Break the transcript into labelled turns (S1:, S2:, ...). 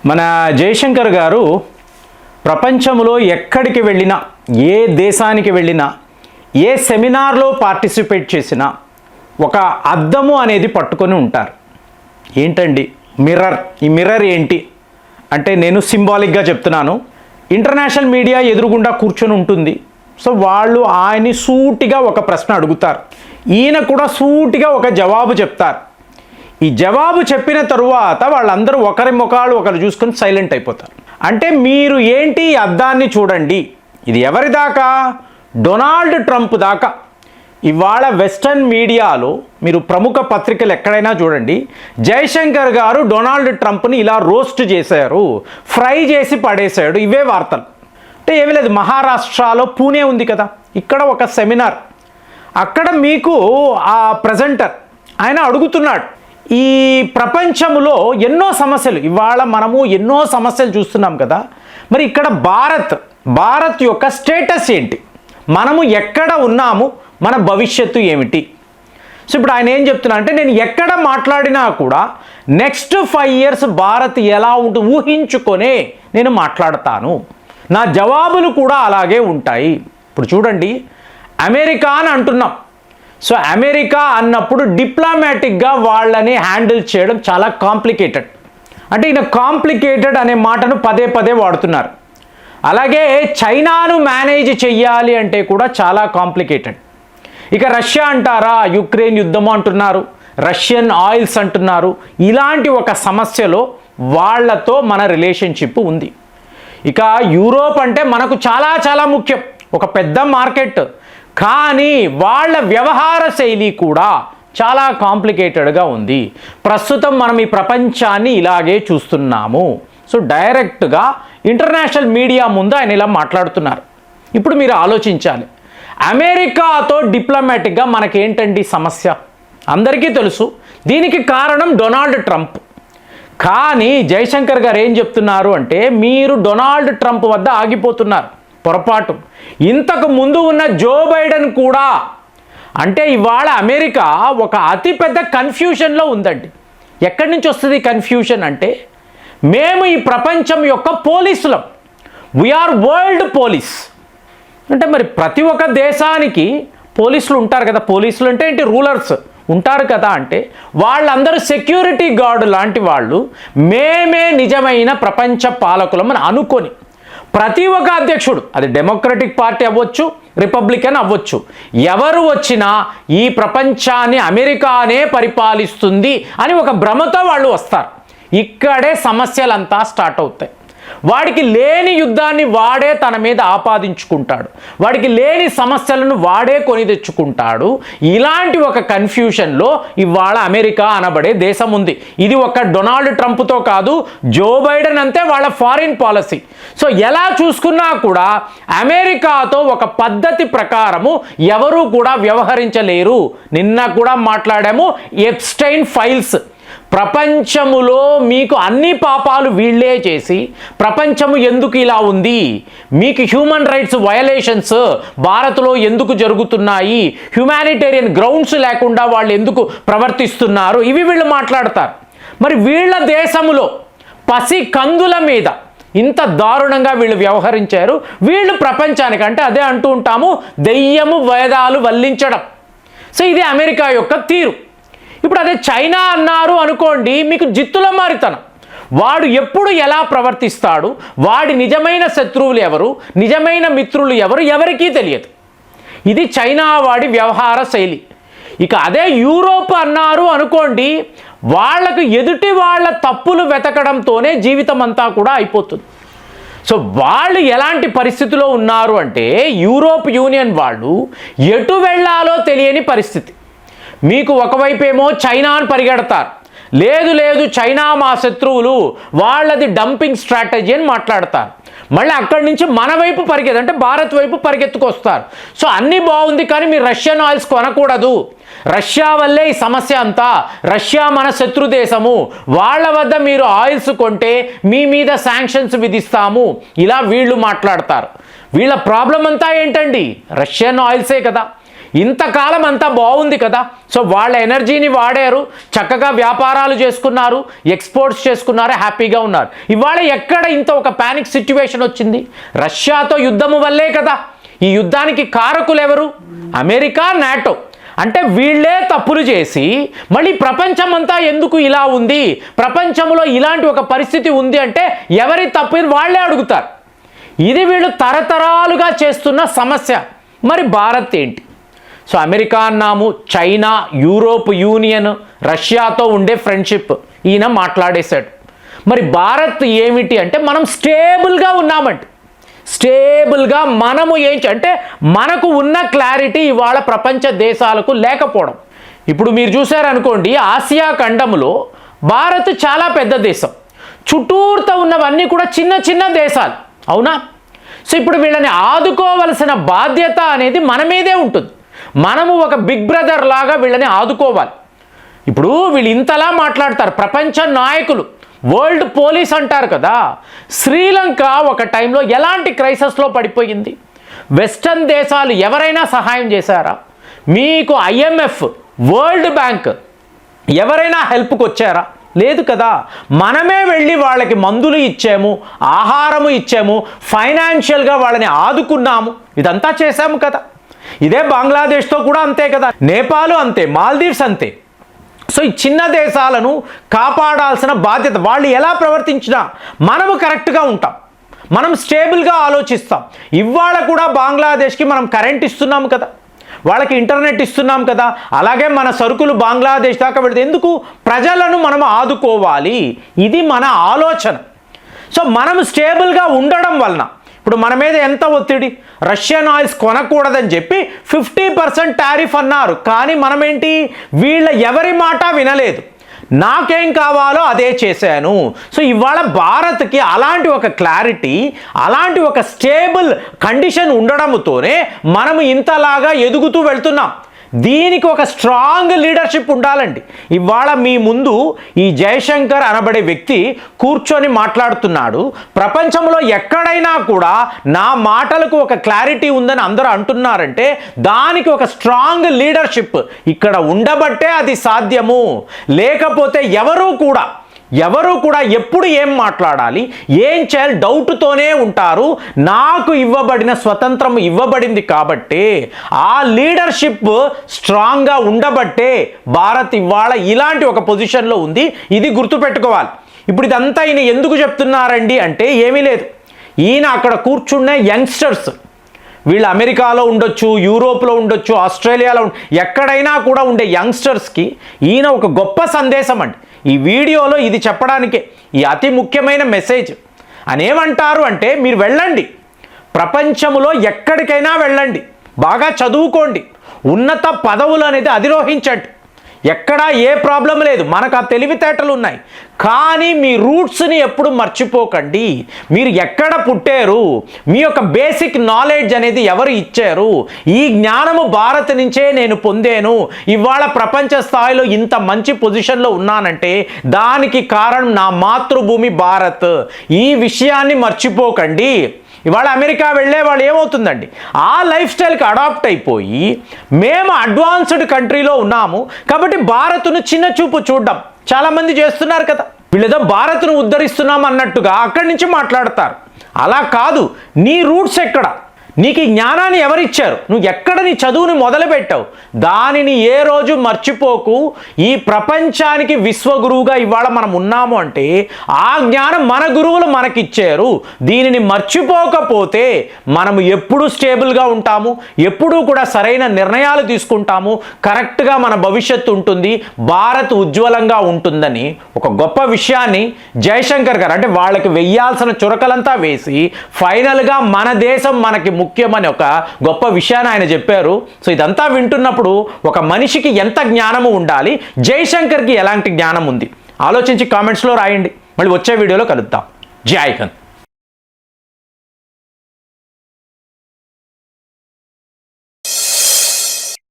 S1: మన జయశంకర్ గారు ప్రపంచంలో ఎక్కడికి వెళ్ళినా, ఏ దేశానికి వెళ్ళినా, ఏ సెమినార్లో పార్టిసిపేట్ చేసినా ఒక అద్దము అనేది పట్టుకొని ఉంటారు. ఏంటండి మిర్రర్? ఈ మిర్రర్ ఏంటి అంటే నేను సింబాలిక్గా చెప్తున్నాను. ఇంటర్నేషనల్ మీడియా ఎదురుగుండా కూర్చొని ఉంటుంది. సో వాళ్ళు ఆయన్ని సూటిగా ఒక ప్రశ్న అడుగుతారు, ఈయన కూడా సూటిగా ఒక జవాబు చెప్తారు. ఈ జవాబు చెప్పిన తరువాత వాళ్ళందరూ ఒకరి ముఖాలు ఒకరు చూసుకొని సైలెంట్ అయిపోతారు. అంటే మీరు ఏంటి ఈ అద్దాన్ని చూడండి, ఇది ఎవరి దాకా? డొనాల్డ్ ట్రంప్ దాకా. ఇవాళ వెస్టర్న్ మీడియాలో మీరు ప్రముఖ పత్రికలు ఎక్కడైనా చూడండి, జయశంకర్ గారు డొనాల్డ్ ట్రంప్ని ఇలా రోస్ట్ చేశారు, ఫ్రై చేసి పడేశాడు, ఇవే వార్తలు. అంటే ఏమీ లేదు, మహారాష్ట్రలో పూణే ఉంది కదా, ఇక్కడ ఒక సెమినార్, అక్కడ మీకు ఆ ప్రజెంటర్ ఆయన అడుగుతున్నాడు, ఈ ప్రపంచంలో ఎన్నో సమస్యలు, ఇవాళ మనము ఎన్నో సమస్యలు చూస్తున్నాం కదా, మరి ఇక్కడ భారత్ యొక్క స్టేటస్ ఏంటి, మనము ఎక్కడ ఉన్నాము, మన భవిష్యత్తు ఏమిటి? సో ఇప్పుడు ఆయన ఏం చెప్తున్నా అంటే, నేను ఎక్కడ మాట్లాడినా కూడా నెక్స్ట్ 5 years భారత్ ఎలా ఉంటుంది ఊహించుకొనే నేను మాట్లాడతాను, నా జవాబులు కూడా అలాగే ఉంటాయి. ఇప్పుడు చూడండి, అమెరికా అని అంటున్నాం. సో అమెరికా అన్నప్పుడు డిప్లొమాటిక్గా వాళ్ళని హ్యాండిల్ చేయడం చాలా కాంప్లికేటెడ్. అంటే ఈయన కాంప్లికేటెడ్ అనే మాటను పదే పదే వాడుతున్నారు. అలాగే చైనాను మేనేజ్ చెయ్యాలి అంటే కూడా చాలా కాంప్లికేటెడ్. ఇక రష్యా అంటారా, యుక్రెయిన్ యుద్ధము అంటున్నారు, రష్యన్ ఆయిల్స్ అంటున్నారు. ఇలాంటి ఒక సమస్యలో వాళ్ళతో మన రిలేషన్షిప్ ఉంది. ఇక యూరోప్ అంటే మనకు చాలా చాలా ముఖ్యం, ఒక పెద్ద మార్కెట్. కానీ వాళ్ళ వ్యవహార శైలి కూడా చాలా కాంప్లికేటెడ్గా ఉంది. ప్రస్తుతం మనం ఈ ప్రపంచాన్ని ఇలాగే చూస్తున్నాము. సో డైరెక్ట్గా ఇంటర్నేషనల్ మీడియా ముందు ఆయన ఇలా మాట్లాడుతున్నారు. ఇప్పుడు మీరు ఆలోచించాలి, అమెరికాతో డిప్లొమాటిక్గా మనకేంటండి సమస్య? అందరికీ తెలుసు, దీనికి కారణం డొనాల్డ్ ట్రంప్. కానీ జయశంకర్ గారు ఏం చెప్తున్నారు అంటే, మీరు డొనాల్డ్ ట్రంప్ వద్ద ఆగిపోతున్నారు, పొరపాటు. ఇంతకు ముందు ఉన్న జో బైడెన్ కూడా, అంటే ఇవాళ అమెరికా ఒక అతిపెద్ద కన్ఫ్యూషన్లో ఉందండి. ఎక్కడి నుంచి వస్తుంది కన్ఫ్యూషన్ అంటే, మేము ఈ ప్రపంచం యొక్క పోలీసులం, వీఆర్ వరల్డ్ పోలీస్. అంటే మరి ప్రతి ఒక్క దేశానికి పోలీసులు ఉంటారు కదా, పోలీసులు అంటే ఏంటి, రూలర్స్ ఉంటారు కదా. అంటే వాళ్ళందరూ సెక్యూరిటీ గార్డు లాంటి వాళ్ళు, మేమే నిజమైన ప్రపంచ పాలకులం అని అనుకొని ప్రతి ఒక్క అధ్యక్షుడు, అది డెమోక్రటిక్ పార్టీ అవ్వచ్చు, రిపబ్లికన్ అవ్వచ్చు, ఎవరు వచ్చినా ఈ ప్రపంచాన్ని అమెరికానే పరిపాలిస్తుంది అని ఒక భ్రమతో వాళ్ళు వస్తారు. ఇక్కడే సమస్యలంతా స్టార్ట్ అవుతాయి. వాడికి లేని యుద్ధాన్ని వాడే తన మీద ఆపాదించుకుంటాడు, వాడికి లేని సమస్యలను వాడే కొని తెచ్చుకుంటాడు. ఇలాంటి ఒక కన్ఫ్యూషన్లో ఇవాళ అమెరికా అనబడే దేశం ఉంది. ఇది ఒక డొనాల్డ్ ట్రంప్తో కాదు, జో బైడెన్ అంతే వాళ్ళ ఫారిన్ పాలసీ. సో ఎలా చూసుకున్నా కూడా అమెరికాతో ఒక పద్ధతి ప్రకారము ఎవరూ కూడా వ్యవహరించలేరు. నిన్న కూడా మాట్లాడాము, ఎప్స్టైన్ ఫైల్స్. ప్రపంచములో మీకు అన్ని పాపాలు వీళ్ళే చేసి ప్రపంచము ఎందుకు ఇలా ఉంది, మీకు హ్యూమన్ రైట్స్ వయలేషన్స్ భారత్లో ఎందుకు జరుగుతున్నాయి, హ్యుమానిటేరియన్ గ్రౌండ్స్ లేకుండా వాళ్ళు ఎందుకు ప్రవర్తిస్తున్నారు, ఇవి వీళ్ళు మాట్లాడతారు. మరి వీళ్ళ దేశములో పసి కందుల మీద ఇంత దారుణంగా వీళ్ళు వ్యవహరించారు. వీళ్ళు ప్రపంచానికి, అంటే అదే అంటూ ఉంటాము, దెయ్యము వేదాలు వల్లించడం. సో ఇది అమెరికా యొక్క తీరు. ఇప్పుడు అదే చైనా అన్నారు అనుకోండి, మీకు జిత్తుల మారితనం. వాడు ఎప్పుడు ఎలా ప్రవర్తిస్తాడు, వాడి నిజమైన శత్రువులు ఎవరు, నిజమైన మిత్రులు ఎవరు, ఎవరికీ తెలియదు. ఇది చైనా వాడి వ్యవహార శైలి. ఇక అదే యూరోప్ అన్నారు అనుకోండి, వాళ్లకు ఎదుటి వాళ్ళ తప్పులు వెతకడంతోనే జీవితం అంతా కూడా అయిపోతుంది. సో వాళ్ళు ఎలాంటి పరిస్థితిలో ఉన్నారు అంటే, యూరోప్ యూనియన్ వాళ్ళు ఎటు వెళ్ళాలో తెలియని పరిస్థితి. మీకు ఒకవైపేమో చైనా అని పరిగెడతారు, లేదు చైనా మా శత్రువులు, వాళ్ళది డంపింగ్ స్ట్రాటజీ అని మాట్లాడతారు. మళ్ళీ అక్కడి నుంచి మన వైపు అంటే భారత్ వైపు పరిగెత్తుకొస్తారు. సో అన్నీ బాగుంది, కానీ మీరు రష్యన్ ఆయిల్స్ కొనకూడదు, రష్యా వల్లే ఈ సమస్య అంతా, రష్యా మన శత్రు దేశము, వాళ్ళ వద్ద మీరు ఆయిల్స్ కొంటే మీ మీద శాంక్షన్స్ విధిస్తాము, ఇలా వీళ్ళు మాట్లాడతారు. వీళ్ళ ప్రాబ్లం అంతా ఏంటండి, రష్యన్ ఆయిల్సే కదా. ఇంతకాలం అంతా బాగుంది కదా. సో వాళ్ళ ఎనర్జీని వాడారు, చక్కగా వ్యాపారాలు చేసుకున్నారు, ఎక్స్పోర్ట్స్ చేసుకున్నారు, హ్యాపీగా ఉన్నారు. ఇవాళ ఎక్కడ ఇంత ఒక పానిక్ సిచ్యువేషన్ వచ్చింది? రష్యాతో యుద్ధము వల్లే కదా. ఈ యుద్ధానికి కారకులు ఎవరు? America, NATO. అంటే వీళ్ళే తప్పులు చేసి మళ్ళీ ప్రపంచం అంతా ఎందుకు ఇలా ఉంది, ప్రపంచంలో ఇలాంటి ఒక పరిస్థితి ఉంది అంటే ఎవరి తప్పు వాళ్ళే అడుగుతారు. ఇది వీళ్ళు తరతరాలుగా చేస్తున్న సమస్య. మరి భారత్ ఏంటి? సో అమెరికా అన్నాము, చైనా, యూరోప్ యూనియన్, రష్యాతో ఉండే ఫ్రెండ్షిప్ ఈయన మాట్లాడేశాడు. మరి భారత్ ఏమిటి అంటే మనం స్టేబుల్గా ఉన్నామంటే, స్టేబుల్గా మనము ఏంటి అంటే మనకు ఉన్న క్లారిటీ ఇవాళ ప్రపంచ దేశాలకు లేకపోవడం. ఇప్పుడు మీరు చూసారనుకోండి, ఆసియా ఖండంలో భారత్ చాలా పెద్ద దేశం, చుట్టూరుతో ఉన్నవన్నీ కూడా చిన్న చిన్న దేశాలు, అవునా? సో ఇప్పుడు వీళ్ళని ఆదుకోవలసిన బాధ్యత అనేది మన మీదే ఉంటుంది. మనము ఒక బిగ్ బ్రదర్ లాగా వీళ్ళని ఆదుకోవాలి. ఇప్పుడు వీళ్ళు ఇంతలా మాట్లాడతారు, ప్రపంచ నాయకులు, వరల్డ్ పోలీస్ అంటారు కదా. శ్రీలంక ఒక టైంలో ఎలాంటి క్రైసిస్లో పడిపోయింది? వెస్టర్న్ దేశాలు ఎవరైనా సహాయం చేశారా? మీకు IMF, వరల్డ్ బ్యాంక్ ఎవరైనా హెల్ప్కి వచ్చారా? లేదు కదా. మనమే వెళ్ళి వాళ్ళకి మందులు ఇచ్చాము, ఆహారము ఇచ్చాము, ఫైనాన్షియల్గా వాళ్ళని ఆదుకున్నాము, ఇదంతా చేశాము కదా. ఇదే బంగ్లాదేశ్తో కూడా అంతే కదా, నేపాల్ అంతే, మాల్దీవ్స్ అంతే. సో ఈ చిన్న దేశాలను కాపాడాల్సిన బాధ్యత, వాళ్ళు ఎలా ప్రవర్తించినా మనము కరెక్ట్గా ఉంటాం, మనం స్టేబుల్గా ఆలోచిస్తాం. ఇవాళ కూడా బంగ్లాదేశ్కి మనం కరెంట్ ఇస్తున్నాము కదా, వాళ్ళకి ఇంటర్నెట్ ఇస్తున్నాం కదా. అలాగే మన సరుకులు బంగ్లాదేశ్ దాకా వెళితే ఎందుకు? ప్రజలను మనం ఆదుకోవాలి, ఇది మన ఆలోచన. సో మనం స్టేబుల్గా ఉండడం వలన ఇప్పుడు మన మీద ఎంత ఒత్తిడి, రష్యన్ ఆయిల్స్ కొనకూడదని చెప్పి 50% టారిఫ్ అన్నారు. కానీ మనమేంటి, వీళ్ళ ఎవరి మాట వినలేదు, నాకేం కావాలో అదే చేశాను. సో ఇవాళ భారత్కి అలాంటి ఒక క్లారిటీ, అలాంటి ఒక స్టేబుల్ కండిషన్ ఉండడంతోనే మనము ఇంతలాగా ఎదుగుతూ వెళ్తున్నాం. దీనికి ఒక స్ట్రాంగ్ లీడర్షిప్ ఉండాలండి. ఇవాళ మీ ముందు ఈ జయశంకర్ అనబడే వ్యక్తి కూర్చొని మాట్లాడుతున్నాడు. ప్రపంచంలో ఎక్కడైనా కూడా నా మాటలకు ఒక క్లారిటీ ఉందని అందరూ అంటున్నారంటే దానికి ఒక స్ట్రాంగ్ లీడర్షిప్ ఇక్కడ ఉండబట్టే అది సాధ్యము. లేకపోతే ఎవరు కూడా ఎప్పుడు ఏం మాట్లాడాలి, ఏం చేయాలి డౌట్తోనే ఉంటారు. నాకు ఇవ్వబడిన స్వతంత్రం ఇవ్వబడింది కాబట్టి ఆ లీడర్షిప్ స్ట్రాంగ్గా ఉండబట్టే భారత్ ఇవాళ ఇలాంటి ఒక పొజిషన్లో ఉంది. ఇది గుర్తుపెట్టుకోవాలి. ఇప్పుడు ఇదంతా ఈయన ఎందుకు చెప్తున్నారండి అంటే ఏమీ లేదు, ఈయన అక్కడ కూర్చున్న యంగ్స్టర్స్, వీళ్ళు అమెరికాలో ఉండొచ్చు, యూరోప్లో ఉండొచ్చు, ఆస్ట్రేలియాలో ఎక్కడైనా కూడా ఉండే యంగ్స్టర్స్కి ఈయన ఒక గొప్ప సందేశం అండి. ఈ వీడియోలో ఇది చెప్పడానికే ఈ అతి ముఖ్యమైన మెసేజ్. అనేమంటారు అంటే మీరు వెళ్ళండి, ప్రపంచంలో ఎక్కడికైనా వెళ్ళండి, బాగా చదువుకోండి, ఉన్నత పదవులు అనేది అధిరోహించండి, ఎక్కడా ఏ ప్రాబ్లం లేదు, మనకు ఆ తెలివితేటలు ఉన్నాయి. కానీ మీ రూట్స్ని ఎప్పుడు మర్చిపోకండి. మీరు ఎక్కడ పుట్టారు, మీ యొక్క బేసిక్ నాలెడ్జ్ అనేది ఎవరు ఇచ్చారు, ఈ జ్ఞానము భారత్ నుంచే నేను పొందాను, ఇవాళ ప్రపంచ స్థాయిలో ఇంత మంచి పొజిషన్లో ఉన్నానంటే దానికి కారణం నా మాతృభూమి భారత్. ఈ విషయాన్ని మర్చిపోకండి. ఇవాళ అమెరికా వెళ్ళే వాళ్ళు ఏమవుతుందండి, ఆ లైఫ్ స్టైల్కి అడాప్ట్ అయిపోయి మేము అడ్వాన్స్డ్ కంట్రీలో ఉన్నాము కాబట్టి భారత్ను చిన్న చూపు చూడడం చాలామంది చేస్తున్నారు కదా. వీళ్ళేదో భారత్ను ఉద్ధరిస్తున్నాం అన్నట్టుగా అక్కడి నుంచి మాట్లాడతారు. అలా కాదు, నీ రూట్స్ ఎక్కడ, నీకు ఈ జ్ఞానాన్ని ఎవరిచ్చారు, నువ్వు ఎక్కడ నీ చదువుని మొదలుపెట్టావు, దానిని ఏ రోజు మర్చిపోకు. ఈ ప్రపంచానికి విశ్వగురువుగా ఇవాళ మనం ఉన్నాము అంటే ఆ జ్ఞానం మన గురువులు మనకిచ్చారు. దీనిని మర్చిపోకపోతే మనము ఎప్పుడూ స్టేబుల్గా ఉంటాము, ఎప్పుడూ కూడా సరైన నిర్ణయాలు తీసుకుంటాము, కరెక్ట్గా మన భవిష్యత్తు ఉంటుంది, భారత్ ఉజ్వలంగా ఉంటుందని ఒక గొప్ప విషయాన్ని జయశంకర్ గారు అంటే వాళ్ళకి వెయ్యాల్సిన చురకలంతా వేసి ఫైనల్గా మన దేశం మనకి ముఖ్యమని ఒక గొప్ప విషయాన్ని ఆయన చెప్పారు. సో ఇదంతా వింటున్నప్పుడు ఒక మనిషికి ఎంత జ్ఞానము ఉండాలి, జయశంకర్కి ఎలాంటి జ్ఞానం ఉంది ఆలోచించి కామెంట్స్లో రాయండి. మళ్ళీ వచ్చే వీడియోలో కలుద్దాం. జై హింద్.